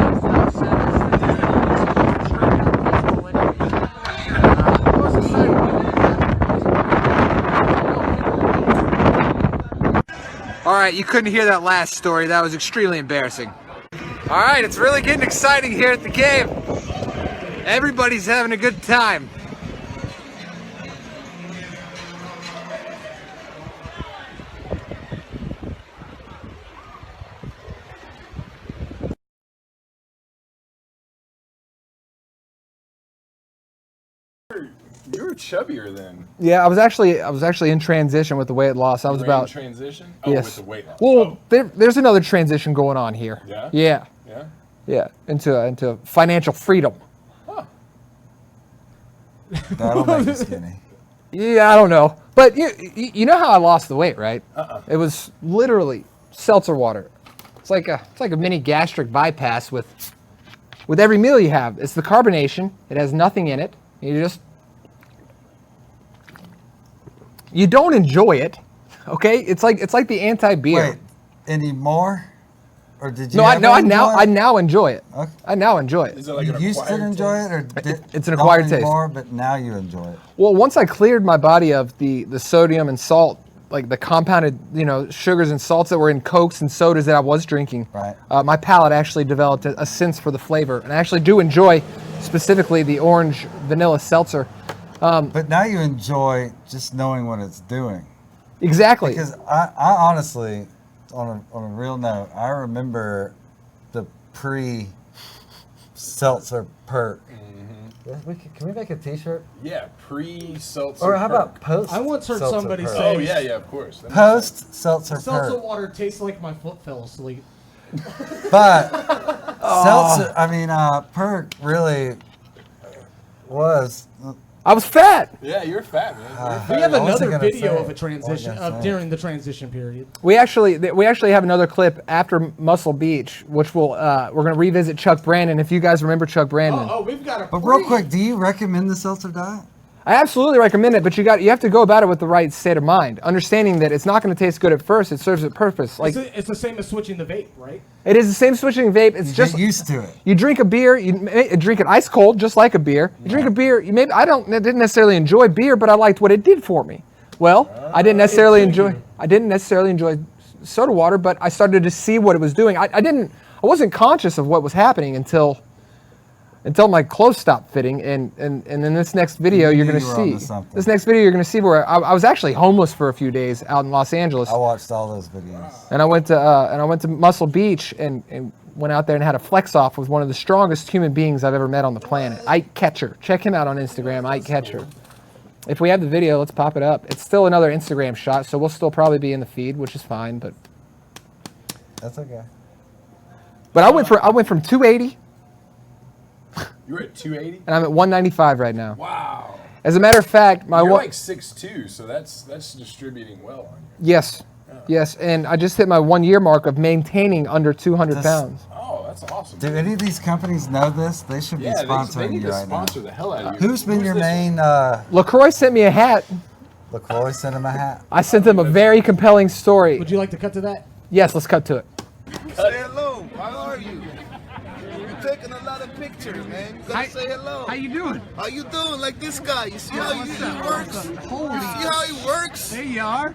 All right, right, you couldn't hear that last story. That was extremely embarrassing. All right, it's really getting exciting here at the game. Everybody's having a good time. You were chubbier then. Yeah, I was actually in transition with the weight loss. I was You were in about transition. Oh, yes. with the weight loss. Well, there's another transition going on here. Yeah? Yeah. Yeah. Yeah. Into financial freedom. Oh. That'll make you skinny. Yeah, I don't know, but you know how I lost the weight, right? It was literally seltzer water. It's like a mini gastric bypass with every meal you have. It's the carbonation. It has nothing in it. You don't enjoy it, okay? It's like the anti-beer. Wait, anymore? Or did you? No, I enjoy now enjoy it. Okay. I now enjoy it. Is it like You an used to acquired enjoy taste? it, or It's an acquired not taste. anymore, but now you enjoy it. Well, once I cleared my body of the sodium and salt, like the compounded, sugars and salts that were in Cokes and sodas that I was drinking, Right. My palate actually developed a sense for the flavor, and I actually do enjoy specifically the orange vanilla seltzer. But now you enjoy just knowing what it's doing. Exactly. Because I honestly, on a real note, I remember the pre-seltzer perk. Mm-hmm. Can we make a T-shirt? Yeah, pre-seltzer. Or how perk. about post? I once heard seltzer somebody perk? say- Oh yeah, of course. That makes sense. Post-seltzer Seltzer perk. water tastes like my foot fell asleep. But seltzer, perk really was. I was fat. Yeah, you're fat, man. You're fat. We have I wasn't another gonna video say of a it. transition I wasn't gonna say during the transition period. We actually have another clip after Muscle Beach, which we're gonna revisit Chuck Brandon. If you guys remember Chuck Brandon. Oh, we've got a. But real quick, do you recommend the seltzer diet? I absolutely recommend it, but you have to go about it with the right state of mind, understanding that it's not going to taste good at first. It serves a purpose. Like It's the same as switching the vape, right? it is the same switching vape. It's You just get used to it. you drink a beer, you drink it ice cold, just like a beer. You drink a beer. I didn't necessarily enjoy beer, but I liked what it did for me. Well, I didn't necessarily enjoy soda water, but I started to see what it was doing. I wasn't conscious of what was happening until my clothes stopped fitting, and in this next video You you're knew going you were to onto see. something. This next video you're going to see where I was actually homeless for a few days out in Los Angeles, I watched all those videos. and I went to Muscle Beach and went out there and had a flex off with one of the strongest human beings I've ever met on the planet, Ike Ketcher. Check him out on Instagram, Ike Ketcher. If we have the video, let's pop it up. It's still another Instagram shot, so we'll still probably be in the feed, which is fine. But That's okay. I went from 280. You were at 280. And I'm at 195 right now. Wow. As a matter of fact, You're like 6'2", so that's distributing well on you. Yes, and I just hit my 1 year mark of maintaining under 200 pounds. Oh, that's awesome. Do any of these companies know this? They should be Yeah, they sponsoring need you to right sponsor now. the hell out of you. Who's been your this main? LaCroix sent me a hat. LaCroix sent him a hat. I sent them a very compelling story. Would you like to cut to that? Yes, let's cut to it. Say hello. How are you? You're taking a lot of pictures, man. You gotta say hello. How you doing? How you doing? Like this guy. You see how he works? Holy. You see how he works? There you are.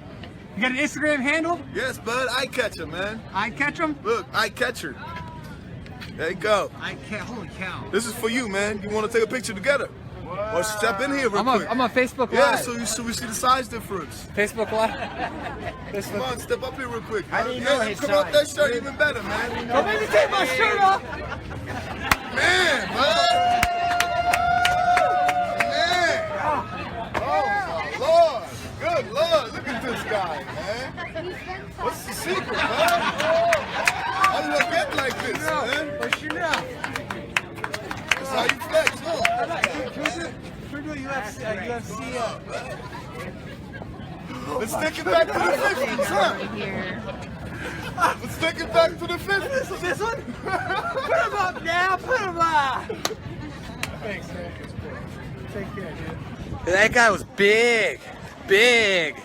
You got an Instagram handle? Yes, bud. I catch him, man. I catch them? Look, I catch her. There you go. I can't. Holy cow. This is for you, man. You want to take a picture together? Or step in here real quick. I'm on Facebook Live. Yeah, so we see the size difference. Facebook Live. Come on, step up here real quick. I didn't know his come on, size. that shirt even better, man. Don't make me take my shirt off. Man, bud. Man. Oh, my Lord. Good Lord. Look at this guy, man. What's the secret, bud? How do I get like this, man? Pushing up. That's how you flex, huh? Let's take it back to the 50s, huh? Let's take it back to the 50s. This one? Put him up now. Put him up. Thanks, man. Take care, dude. That guy was big. Big.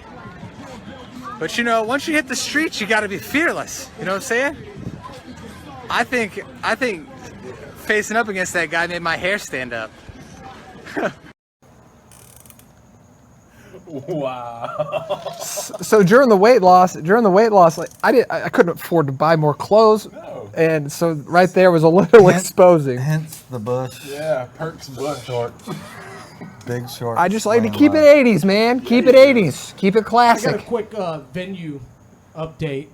But you know, once you hit the streets, you got to be fearless. You know what I'm saying? I think facing up against that guy made my hair stand up. Wow. So during the weight loss, like I couldn't afford to buy more clothes, and so right there was a little exposing. Hence the bush. Yeah, Perks bush. Shorts. Big shorts. I just like to keep it 80s, man. Keep it 80s. Keep it I got a classic. quick venue update.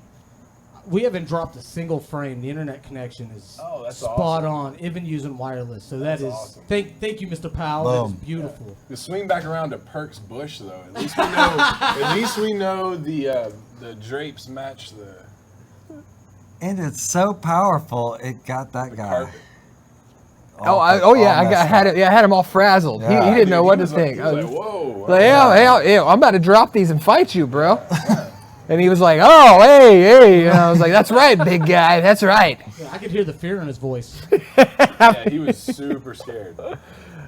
We haven't dropped a single frame. The internet connection is that's spot awesome. on, even using wireless. So that's awesome. Thank you, Mr. Powell. That is Boom. beautiful. To swing back around to Perks bush though, at least we know. At least we know the drapes match the And it's so powerful, it got that guy. carpet. I had him all frazzled. Yeah. He didn't know what to was think. Like, he was like, whoa. Like, hey, I'm about to drop these and fight you, bro. And he was like, oh, hey. And I was like, that's right, big guy. That's right. Yeah, I could hear the fear in his voice. Yeah, he was super scared.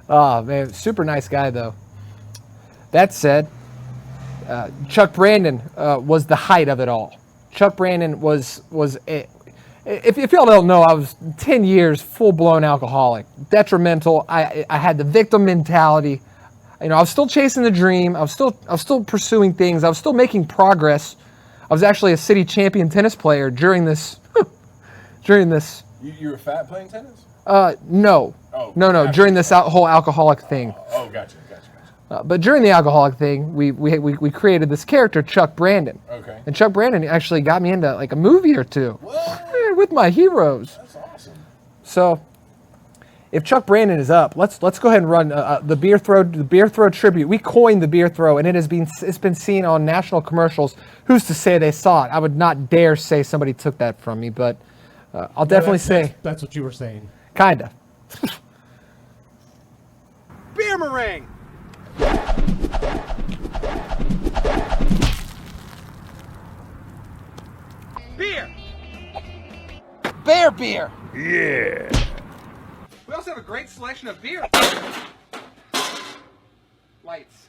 Oh, man, super nice guy, though. That said, Chuck Brandon was the height of it all. Chuck Brandon was if y'all don't know, I was 10 years full-blown alcoholic, detrimental. I had the victim mentality. You know, I was still chasing the dream. I was still pursuing things. I was still making progress. I was actually a city champion tennis player during this. You were fat playing tennis? No. Oh, No. gotcha. During this whole alcoholic thing. Oh, gotcha. But during the alcoholic thing, we created this character, Chuck Brandon. Okay. And Chuck Brandon actually got me into like a movie or two. With my heroes. That's awesome. So, if Chuck Brandon is up, let's go ahead and run the beer throw tribute. We coined the beer throw, and it's been seen on national commercials. Who's to say they saw it? I would not dare say somebody took that from me, but I'll definitely say that's what you were saying. kinda. Beer meringue. Beer. Bear beer. Yeah. We also have a great selection of beer. Lights.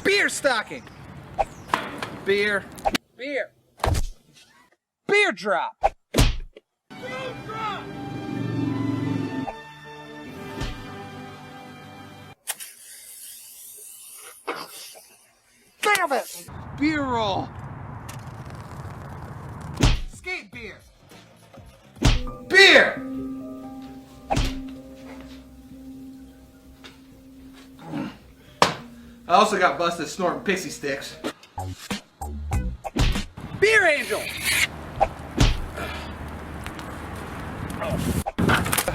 Beer stocking. Beer. Beer. Beer drop. Beer drop. Damn it. Beer roll. Skate beer. Beer. I also got busted snorting pixie sticks. Beer Angel.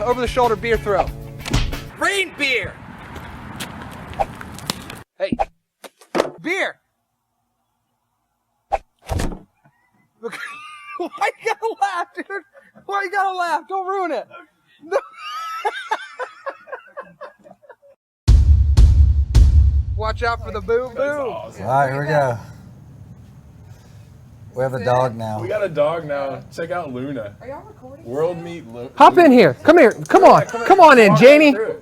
Over the shoulder beer throw. Rain beer. Hey. Beer. Look. Why you gotta laugh, dude? Why you gotta laugh? Don't ruin it. No. Watch out for the boom boom. Awesome. All right, here we go. We have a dog now. We got a dog now. Check out Luna. Are y'all recording? World meet Luna. Hop in here. Come here. Come on in, Janie. No.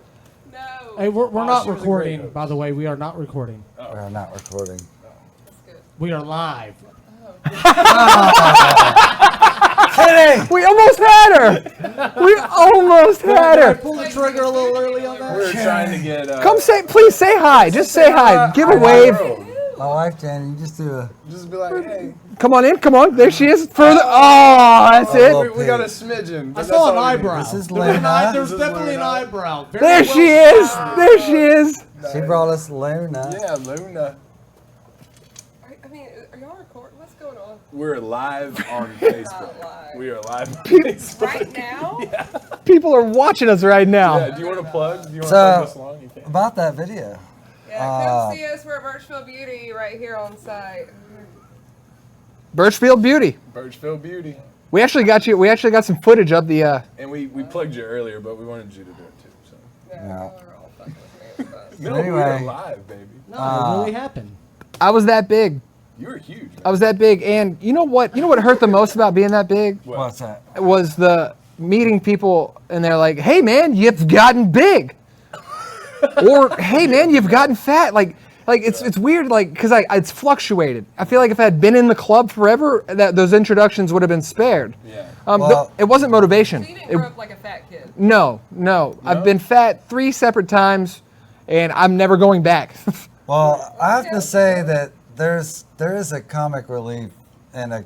Hey, we're not she was a great recording, host. by the way. We are not recording. We're not recording. We are live. Kidding! We almost had her. We almost had Did I her. pull the trigger a little early on that? We were trying to get. Please say hi. Just say hi. Give a wave. My wife, Jan, you just do a. Just be like, hey. Come on in. Come on. There she is. Further. Oh, that's it. We got a smidgen. I but saw that's an all we need. eyebrow. This is There was an Luna. eye- There's This is definitely an Luna. eyebrow. Very There well she is. done. There she is. She brought us Luna. Yeah, Luna. I mean, are y'all recording? What's going on? We're live on Facebook. live. We are live on Facebook. Right now? People are watching us right now. Yeah, do you want to plug? Do you want to So, plug this along? You can. about that video. Yeah, come see us. We're at Birchfield Beauty right here on site. Birchfield Beauty. Birchfield Beauty. We actually got you. We actually got some footage of the. And we plugged you earlier, but we wanted you to do it too. So. Yeah, No. y'all are all fucking with me. But No, Anyway. we were live, baby. No, it really happened. I was that big. You were huge. Man. I was that big, and you know what? You know what hurt the most about being that big What's that? was the meeting people, and they're like, "Hey, man, you've gotten big," or "Hey, man, you've gotten fat." Like it's weird, like because it's fluctuated. I feel like if I had been in the club forever, that those introductions would have been spared. Yeah. Well- It wasn't motivation. so you didn't It- grow up like a fat kid. No. I've been fat 3 separate times, and I'm never going back. Well, I have to say that there is a comic relief, and a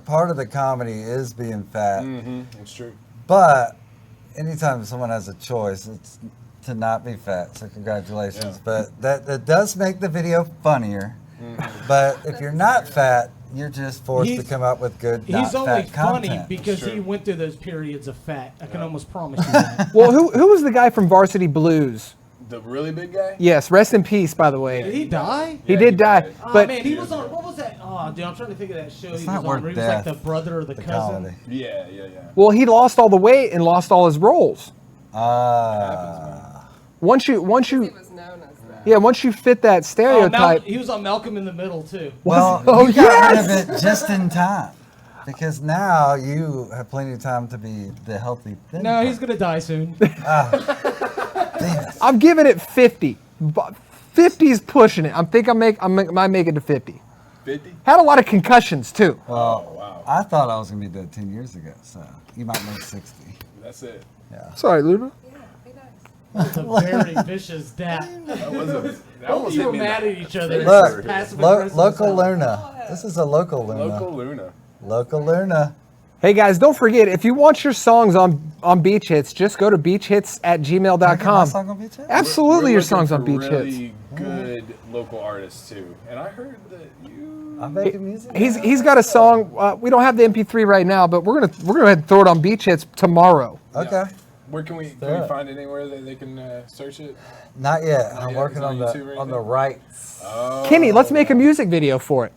part of the comedy is being fat. It's true. But anytime someone has a choice, it's to not be fat. So congratulations. Yeah. But that does make the video funnier. But if you're not fat, you're just forced to come up with good, He's not only fat funny content. because he went through those periods of fat. I can almost promise you that. Well, who was the guy from Varsity Blues? The really big guy? Yes, rest in peace, by the way. Did he die? He did die. died. Oh But man, he was on. What was that? Oh, dude, I'm trying to think of that show It's he not was on. worth Where he was like death, the brother or the cousin. comedy. Yeah. well, he lost all the weight and lost all his roles. Once you He was known as that. yeah, once you fit that Oh, stereotype. he was on Malcolm in the Middle too. Well, Oh, you got yes! rid of it just in time. Because now you have plenty of time to be the healthy thin No, he's gonna die soon. Damn it. I'm giving it 50. 50's pushing it. I think I might make it to 50. 50? Had a lot of concussions too. Well, wow. I thought I was going to be dead 10 years ago, so you might make 60. That's it. Yeah. Sorry, Luna. It's a very vicious death. That was a. That Both of almost you hit were me in mad the at each other. Look, Passive aggressive local stuff. Luna. This is a local Luna. Local Luna. Local Luna. Hey guys, don't forget, if you want your songs on Beach Hits, just go to beachhits@gmail.com. Song on Beach Hits? Absolutely, We're your looking songs on for Beach really Hits. good local artists too, and I heard that you. I'm making music. He's got a song. We don't have the MP3 right now, but we're gonna go ahead and throw it on Beach Hits tomorrow. Okay. Where can we it. find it anywhere that they can search it? Not yet. Not I'm yet? working It's on on YouTube or the anything? rights. Oh. Kenny, let's make a music video for it.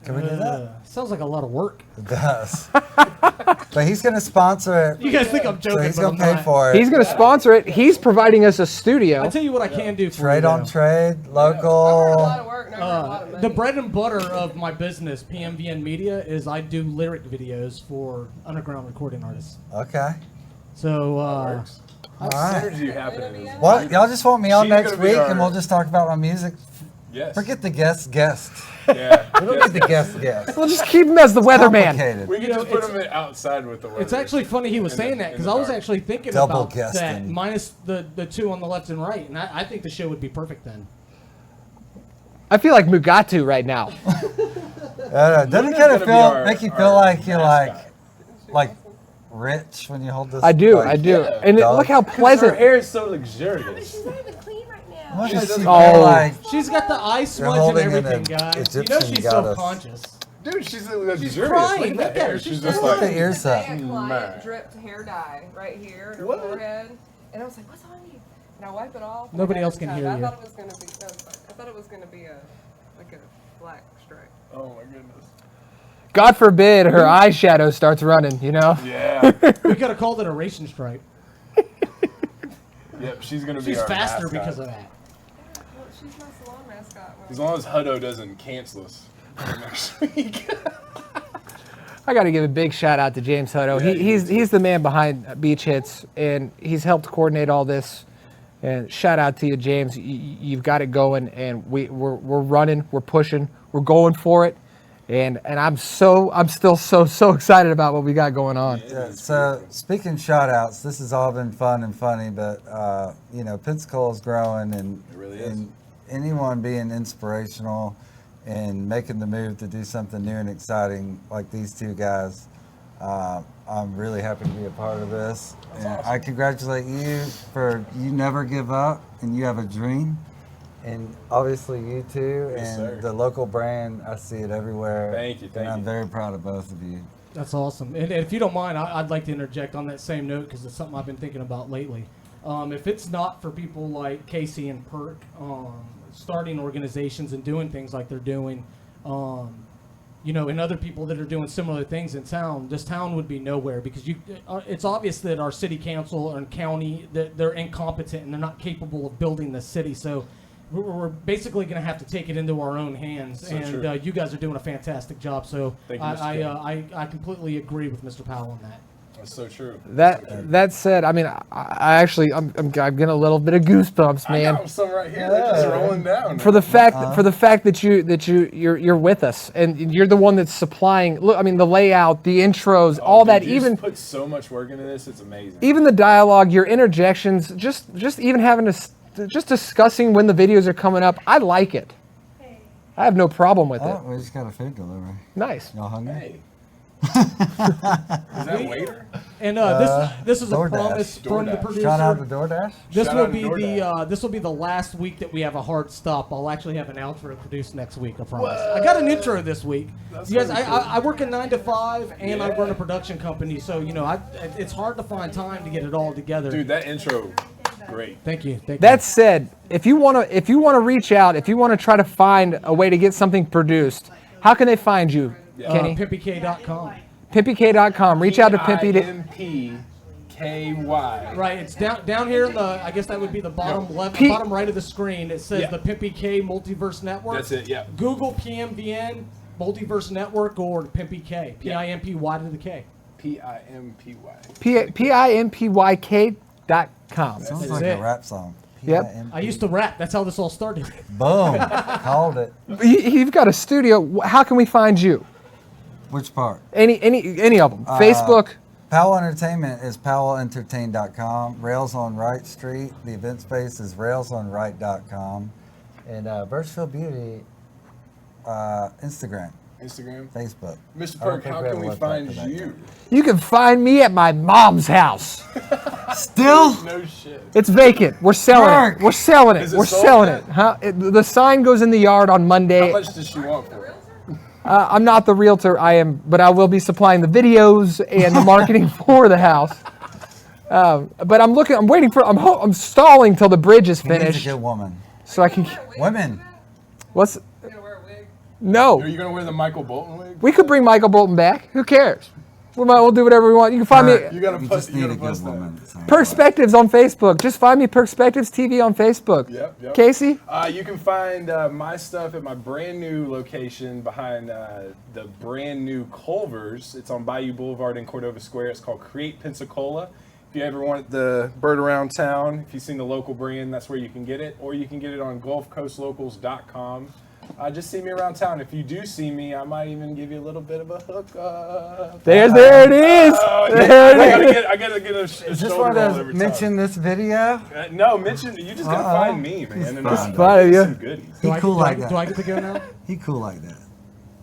Can we do that? Sounds like a lot of work. It does. But he's going to sponsor it. You guys think I'm So joking, he's but going I'm to pay not. for it. He's gonna sponsor it. He's providing us a studio. I'll tell you what I can do for Trade you. on though. trade, I've heard a lot local. of work, and I've heard a lot of money. The bread and butter of my business, PMVN Media, is I do lyric videos for underground recording artists. Okay. So, Works. All right. Synergy happening. What? Y'all just want me on She's next gonna be week our- and we'll just talk about my music? Yes. Forget the guest. Yeah. We don't need the guest. We'll just keep him as the weatherman. Complicated. We can You know, just put them outside with the weather. it's actually funny he was In the- saying that in because the I was dark. actually thinking Double about that guesting. minus the two on the left and right, and I think the show would be perfect then. I feel like Mugatu right now. Doesn't it Luna's kind of gonna be make you our feel like you're mascot. like rich when you hold this? I do, like, I do. Yeah. And Dog. look how Her pleasant. hair is so luxurious. She's not even clean right now. What does she Oh. feel like? She's got the eye smudge and holding an everything, guys. You know Egyptian she's goddess. self-conscious. Dude, she's luxurious. crying. Look Look at at her. her. She's She's just Look at like. the ears Today, up. a client Man. dripped hair dye right here in her What? forehead, and I was like, "What's on you?" And I wipe it off. and Nobody I else can have hear I you. thought it was gonna be. No, it's fine. I thought it was gonna be a black stripe. Oh my goodness. God forbid her eyeshadow starts running, you know? Yeah. We could have called it a racing stripe. Yep. She's gonna be She's our faster mascot. because of that. Well, she's my salon mascot. As long as Hutto doesn't cancel us for next week. I got to give a big shout out to James Hutto. Yeah, He's the man behind Beach Hits, and he's helped coordinate all this. And shout out to you, James. You've got it going, and we're running, we're pushing, we're going for it. And I'm still so excited about what we got going on. Yeah, so speaking shout outs, this has all been fun and funny, but Pensacola's growing and, It really is. and anyone being inspirational and making the move to do something new and exciting like these two guys, I'm really happy to be a part of this. And I congratulate you for you never give up and you have a dream. And obviously you too, Yes, and sir. the local brand, I see it everywhere. Thank you, thank and I'm you. very proud of both of you. That's awesome. And if you don't mind, I'd like to interject on that same note because it's something I've been thinking about lately. If it's not for people like Casey and Perk starting organizations and doing things like they're doing, and other people that are doing similar things in town, this town would be nowhere because it's obvious that our city council and county, that they're incompetent and they're not capable of building the city. So we're basically going to have to take it into our own hands, So and true. you guys are doing a fantastic job. So Thank you, Mr. King. I completely agree with Mr. Powell on that. That's so true. That said, I mean, I actually I'm getting a little bit of goosebumps, I man. got some right here. They're just rolling down. For the fact that you're with us and you're the one that's supplying. Look, I mean, the layout, the intros, all Dude, that. you Even just put so much work into this. It's amazing. even the dialogue, your interjections, just even having to just discussing when the videos are coming up. I like it. I have no problem with it. We just got a food delivery. Nice. Y'all hungry? Hey. Is that waiter? And this is a DoorDash. promise from the producer. Shout out to DoorDash. This will be the last week that we have a hard stop. I'll actually have an outro produced next week. I promise. I got an intro this week. That's You guys, really cool. I work a 9 to 5 and I Yeah. run a production company, so you know it's hard to find time to get it all together. Dude, that intro, great. Thank you. That said, if you want to reach out, if you want to try to find a way to get something produced, how can they find you, Kenny? PimpyK.com. PimpyK.com. Reach out to Pimpy. PimpyKY. Right, it's down here in the. I guess that would be the bottom left, P- bottom right of the screen. It says Yeah. the Pimpy K Multiverse Network. That's it, yeah. Google PMVN Multiverse Network or Pimpy K. PIMPY to the K. PIMPY. PIMPYK.com. Sounds That's like it. a rap song. Yep. I used to rap. That's how this all started. Boom. Called it. You've got a studio. How can we find you? Which part? Any of them? Facebook. Powell Entertainment is powellentertain.com. Rails on Wright Street. The event space is railsonwright.com. And Birchfield Beauty, Instagram, Facebook. Mr. I don't Perk, think how we have can a we website find for that you? yet. You can find me at my mom's house. Still? No shit. It's vacant. We're selling Mark. it. We're selling it. Is it We're sold selling yet? it. Huh? The sign goes in the yard on Monday. How much does she want for it? I'm not the realtor. But I will be supplying the videos and the marketing for the house. But I'm waiting for. I'm stalling till the bridge is He needs finished, a good woman. so I can. Women. What's? You're gonna wear a wig? No. Are you gonna wear the Michael Bolton wig? We could bring Michael Bolton back. Who cares? We'll do whatever we want. You can find me. You gotta You post. just You need gotta a good post that. woman. Perkspectives on Facebook. Just find me Perkspectives TV on Facebook. Yep. Casey? You can find my stuff at my brand new location behind the brand new Culver's. It's on Bayou Boulevard in Cordova Square. It's called Create Pensacola. If you ever want the bird around town, if you've seen the local brand, that's where you can get it. Or you can get it on GulfCoastLocals.com. Just see me around town. If you do see me, I might even give you a little bit of a hookup. There it is. Oh, There it is. I gotta get a Is this shoulder one roll of every those time. mention this video? No, mention. You just gotta find me, man. And fine. Fine, yeah. some goodies. He cool like Do I that. get to go now? He cool like that.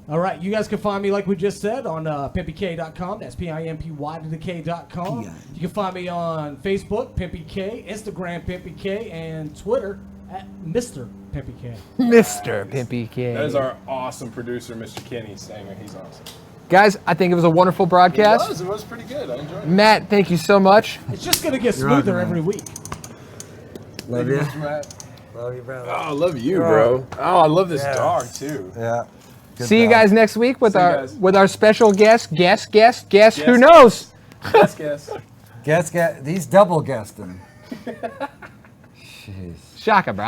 All right, you guys can find me, like we just said, on PimpyK.com. That's PIMPY to the K.com. You can find me on Facebook, Pimpy K, Instagram, Pimpy K, and Twitter at Mr. Pimpy K. Mr. Pimpy K. That is our awesome producer, Mr. Kenny Stanger. He's awesome. Guys, I think it was a wonderful broadcast. It was pretty good. I enjoyed it. Matt, thank you so much. It's just going to get You're smoother welcome, every week. Love Thank you. Mr. Matt. Love you, brother. Oh, I love you, bro. Oh, I love this Yes. dog too. Yeah. Good See you dog. guys next week with See you our guys. special guest. Who Guest. knows? Guess. Guess. He's double guesting. Jeez. Shaka, brah.